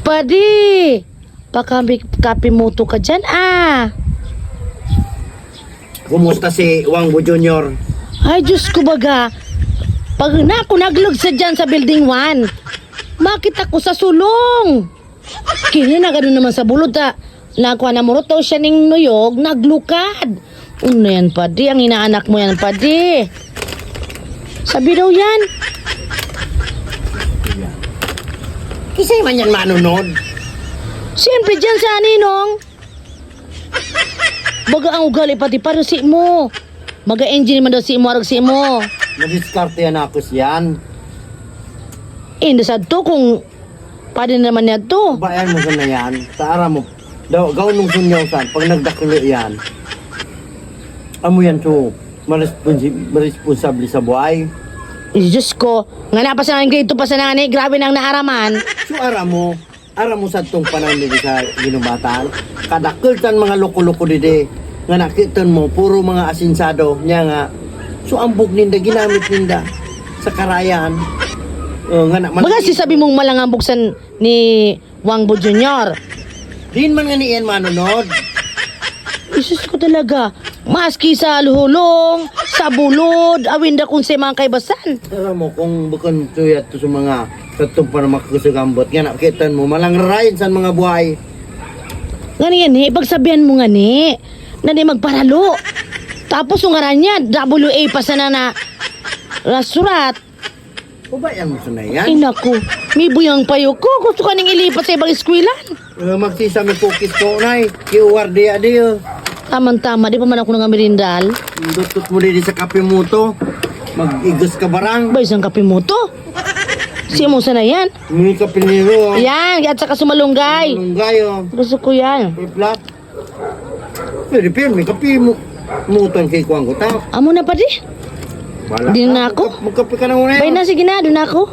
padi. Kape moto ka dyan, ah. Kumusta si Wangbo Junior? Ay, Diyos ko baga. Pag na ako naglog sa dyan sa building 1, makita ko sa sulong. Kini na gano'n naman sa bulod, ha. Nakuha na muruto siya ning nuyog, naglukad. Ano yan, padi? Ang inaanak mo yan, padi. Sabi daw yan. Kisay man yan manunod. Siyempre dyan sa aninong. Baga ang ugali pati para si mo. Maga engine man daw si mo, arag si mo. Nadiskarte yan ako siyan. Indasad to kung pwede naman niya to. Bayan mo sa na yan. Sa ara mo. Daw, gawin mong sunyaw san. Pag nagdakulo yan. Amo yan so. Maresponsable sa buhay. Diyos ko, nga napasangan grade 2 pa sa nangani, grabe nang naaraman. So ara mo sa tong panahon dito sa ginubatan. Kadakultan mga loko-loko dide. Nga nakitan mo, puro mga asinsado. Nya nga, so ambog ninda, ginamit ninda sa karayan. Baga si sabi mong malang buksan ni Wangbo Junior. Din man nga ni Ian manunod. Isus ko talaga. Maski sa luhulong, sa bulod, awinda kung sa mga kaibasan. Tara mo, kung bukan tuyat to sa mga katong para makakusagambot. Nga nakitan mo, malang ride sa mga buhay. Nga yan pagsabihan mo nga na di magparalo. Tapos yung ngaran niya, WA pa sana na rasurat. Kubayan mo sa na yan. Ay naku, may buyang payo ko. Gusto ka nang ilipat sa ibang eskwilan. Magsisami cookies ko, nay. Kiuwardiya diyo. Tama-tama, di pa man ako nang amirindal. Dutot mo din sa kape mo to. Mag-igos ka barang. Ba, isang kape mo to? Siya mo sana yan. May kape nilo. Yan, at saka sumalunggay. Lunggay, oh. Gusto ko yan. Plat. Pwede pa yun, may kape mo. Mutan kay Kuwang ko ta. Amo na pa di. Wala Di ka. na ako. Magkape ka na muna Bay yun. na, sige na, doon na ako.